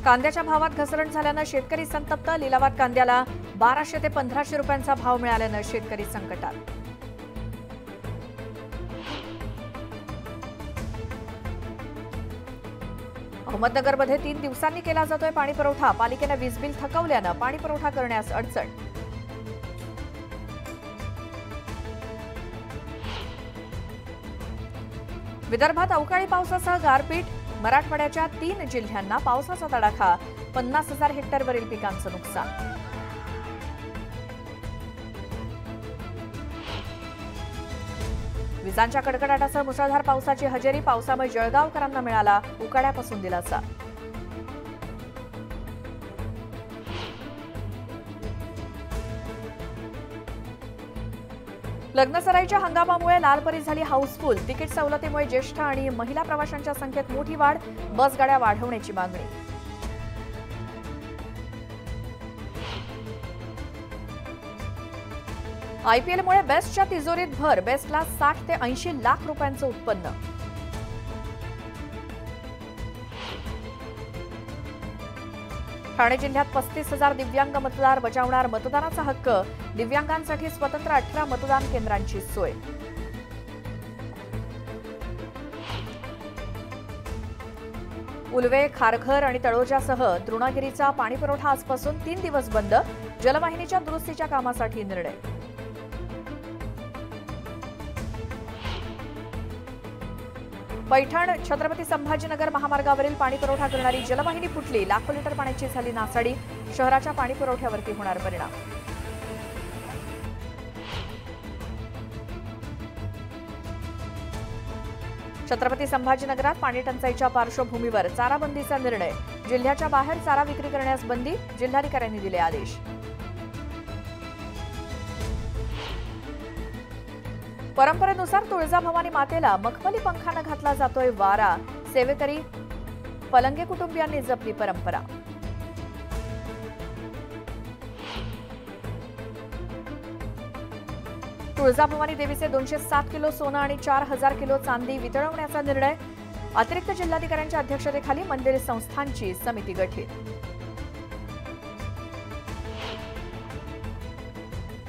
कांद्याच्या भावात घसरण झाल्यानं शेतकरी संतप्त। लिलावात कांद्याला 1200 ते 1500 रुपयांचा भाव मिळाल्यानं शेतकरी संकटात। अहमदनगरमध्ये 3 दिवसांनी केला जातोय पाणी पुरवठा। पालिकेने वीज बिल थकवल्यानं पाणी पुरवठा करण्यास अडचण। विदर्भात अवकाळी पावसासह गारपीट। मराठवाड्याच्या 3 जिल्ह्यांना पावसाचा तडाखा। 50,000 हेक्टरवरील पिकांचं नुकसान। विजांच्या कडकडाटासह मुसळधार पावसाची हजेरी। पावसामुळे जळगावकरांना मिळाला उकाड्यापासून दिलासा। लग्नसराईच्या हंगामामुळे लालपरी झाली हाऊसफुल। तिकीट सवलतीमुळे ज्येष्ठ आणि महिला प्रवाशांच्या संख्येत मोठी वाढ। बसगाड्या वाढवण्याची मागणी। आयपीएलमुळे बेस्टच्या तिजोरीत भर। बेस्टला 60 ते 80 लाख रुपयांचं उत्पन्न। ठाणे जिल्ह्यात 35,000 दिव्यांग मतदार बजावणार मतदानाचा हक्क। दिव्यांगांसाठी स्वतंत्र 18 मतदान केंद्रांची सोय। उलवे, खारघर आणि तळोजासह तृणागिरीचा पाणीपुरवठा आजपासून 3 दिवस बंद। जलवाहिनीच्या दुरुस्तीच्या कामासाठी निर्णय। पैठण छत्रपती संभाजीनगर महामार्गावरील पाणीपुरवठा करणारी जलवाहिनी फुटली। लाखो लिटर पाण्याची झाली नासाडी। शहराच्या पाणीपुरवठ्यावरती होणार परिणाम। छत्रपती संभाजीनगरात पाणी टंचाईच्या पार्श्वभूमीवर चाराबंदीचा निर्णय। जिल्ह्याच्या बाहेर चारा विक्री करण्यास बंदी। जिल्हाधिकाऱ्यांनी दिले आदेश। परंपरेनुसार तुळजाभवानी मातेला मखमली पंखानं घातला जातोय वारा। सेवेकरी पलंगे कुटुंबियांनी जपली परंपरा। तुळजाभवानी देवीचे 207 किलो सोनं आणि 4000 किलो चांदी वितळवण्याचा निर्णय। अतिरिक्त जिल्हाधिकाऱ्यांच्या अध्यक्षतेखाली मंदिर संस्थांची समिती गठीत।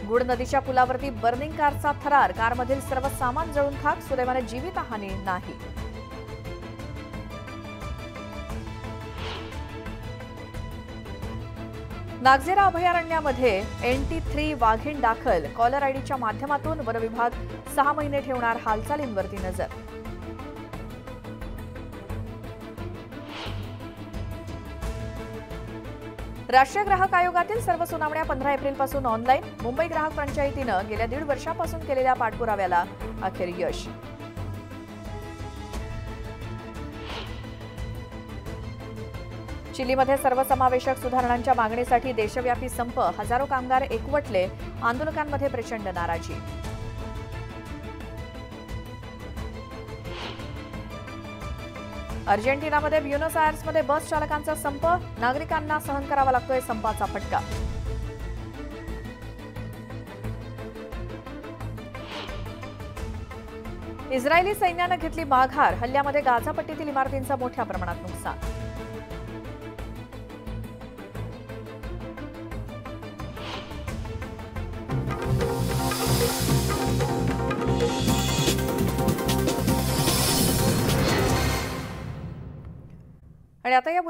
गुड नदीच्या पुलावरती बर्निंग कारचा थरार। कारमधील सर्व सामान जळून खाक। सुदैवाने जीवितहानी नाही। नागझेरा अभयारण्यामध्ये NT3 वाघीण दाखल। कॉलर आयडीच्या माध्यमातून वन विभाग 6 महिने ठेवणार हालचालींवरती नजर। राष्ट्रीय ग्राहक आयोगातील सर्व सुनावण्या 15 एप्रिलपासून ऑनलाईन। मुंबई ग्राहक पंचायतीनं गेल्या 1.5 वर्षापासून केलेल्या पाठपुराव्याला अखेर यश। चिलीमध्ये सर्वसमावेशक सुधारणांच्या मागणीसाठी देशव्यापी संप। हजारो कामगार एकवटले। आंदोलकांमध्ये प्रचंड नाराजी। अर्जेंटिनामध्ये ब्युनोस आयर्समध्ये बस चालकांचा संप। नागरिकांना सहन करावा लागतोय संपाचा फटका। इस्रायली सैन्यानं घेतली माघार। हल्ल्यामध्ये गाझापट्टीतील इमारतींचं मोठ्या प्रमाणात नुकसान। आणि आता या